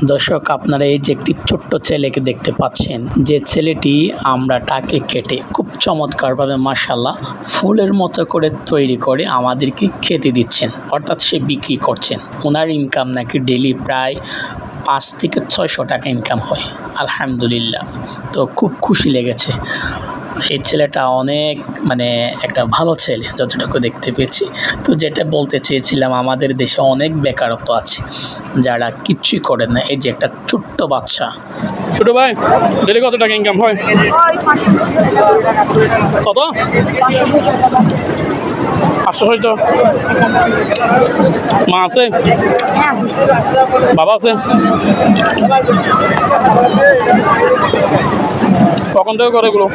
দর্শক, আপনারা এই যে একটি ছোট্ট ছেলেকে দেখতে পাচ্ছেন, যে ছেলেটি আমরাটাকে কেটে খুব চমৎকারভাবে মাশাআল্লাহ ফুলের মতো করে তৈরি করে আমাদেরকে খেতে দিচ্ছেন, অর্থাৎ সে বিক্রি করছেন। ওনার ইনকাম নাকি ডেইলি প্রায় 5 থেকে 600 টাকা ইনকাম হয়। আলহামদুলিল্লাহ, তো খুব খুশি লেগেছে। এই ছেলেটা অনেক একটা ভালো ছেলে যতটুকু দেখতে পেয়েছি। তো যেটা বলতে চেয়েছিলাম, আমাদের দেশে অনেক বেকারত্ব আছে যারা কিচ্ছুই করে না। এই যে একটা ছোট্ট বাচ্চা। ছোট ভাই, ডেলি কত টাকা ইনকাম হয়? কত? 500। মা আছে? বাবা আছে? কখন থেকে করে এগুলো?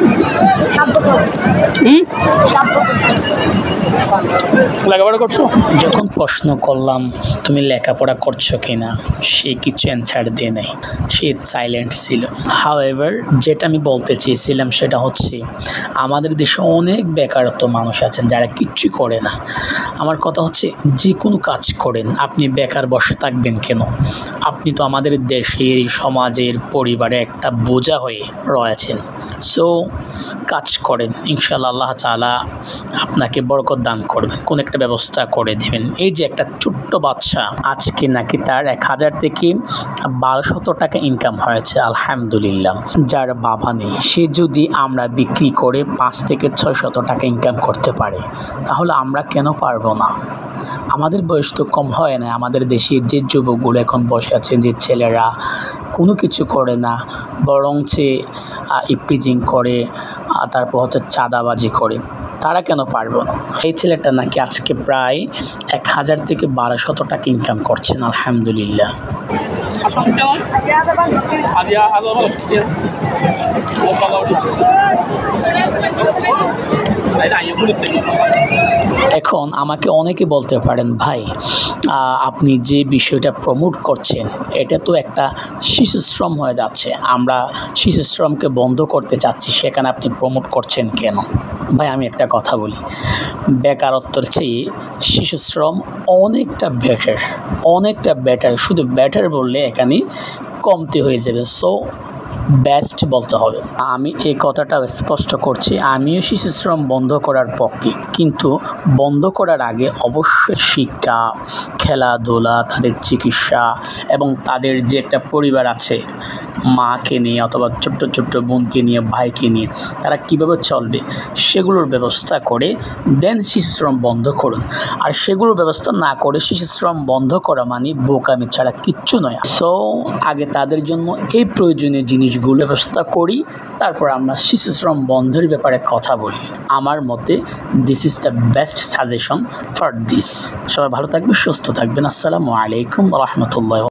লেখাপড়া করছো? যখন প্রশ্ন করলাম তুমি লেখাপড়া করছো কিনা, সে কিছু অ্যান্সার দিয়ে নেই, সে সাইলেন্ট ছিল। হাউএভার, যেটা আমি বলতে চেয়েছিলাম সেটা হচ্ছে, আমাদের দেশে অনেক বেকারত্ব মানুষ আছেন যারা কিচ্ছু করে না। আমার কথা হচ্ছে, যে কোনো কাজ করেন, আপনি বেকার বসে থাকবেন কেন? আপনি তো আমাদের দেশের, সমাজের, পরিবারে একটা বোঝা হয়ে রয়েছেন। সো কাজ করেন, ইনশাআল্লাহ আল্লাহ তাআলা আপনাকে বরকত দান করবেন, কোন একটা ব্যবস্থা করে দেবেন। এই যে একটা ছোট্ট বাচ্চা, আজকে নাকি তার 1000 থেকে 1200 টাকা ইনকাম হয়েছে, আলহামদুলিল্লাহ। যার বাবা নেই, সে যদি আমরা বিক্রি করে 5 থেকে 600 টাকা ইনকাম করতে পারে, তাহলে আমরা কেন পারবো না? আমাদের বয়স তো কম হয় না। আমাদের দেশে যে যুবকগুলো এখন বসে আছেন, যে ছেলেরা কোনো কিছু করে না, বরং সে ইপিজিং করে, তারপর হচ্ছে চাঁদাবাজি করে, তারা কেন পারবো না? এই ছেলেটা নাকি আজকে প্রায় 1000 থেকে 1200 টাকা ইনকাম করছেন, আলহামদুলিল্লাহ। এখন আমাকে অনেকে বলতে পারেন, ভাই আপনি যে বিষয়টা প্রমোট করছেন এটা তো একটা শিশু শ্রম হয়ে যাচ্ছে, আমরা শিশু শ্রমকে বন্ধ করতে চাচ্ছি, সেখানে আপনি প্রমোট করছেন কেন? ভাই, আমি একটা কথা বলি, বেকারত্বের চেয়ে শিশু শ্রম অনেকটা বেটার। শুধু বেটার বললে এখানে কমতি হয়ে যাবে। সো বেস্ট বলতে হবে। আমি এই কথাটা স্পষ্ট করছি, আমিও শিশু শ্রম বন্ধ করার পক্ষে, কিন্তু বন্ধ করার আগে অবশ্যই শিক্ষা, খেলাধুলা, তাদের চিকিৎসা এবং তাদের যে একটা পরিবার আছে, মাকে নিয়ে অথবা ছোট্ট বোনকে নিয়ে, ভাইকে নিয়ে, তারা কিভাবে চলবে সেগুলোর ব্যবস্থা করে দেন শিশু শ্রম বন্ধ করুন। আর সেগুলোর ব্যবস্থা না করে শিশু শ্রম বন্ধ করা মানে বোকামি ছাড়া কিচ্ছু নয়। সো আগে তাদের জন্য এই প্রয়োজনীয় জিনিসগুলো ব্যবস্থা করি, তারপর আমরা শিশু শ্রম বন্ধের ব্যাপারে কথা বলি। আমার মতে this is the best suggestion for this. সবাই ভালো থাকবেন, সুস্থ থাকবেন। আসসালামু আলাইকুম ওয়া রাহমাতুল্লাহ।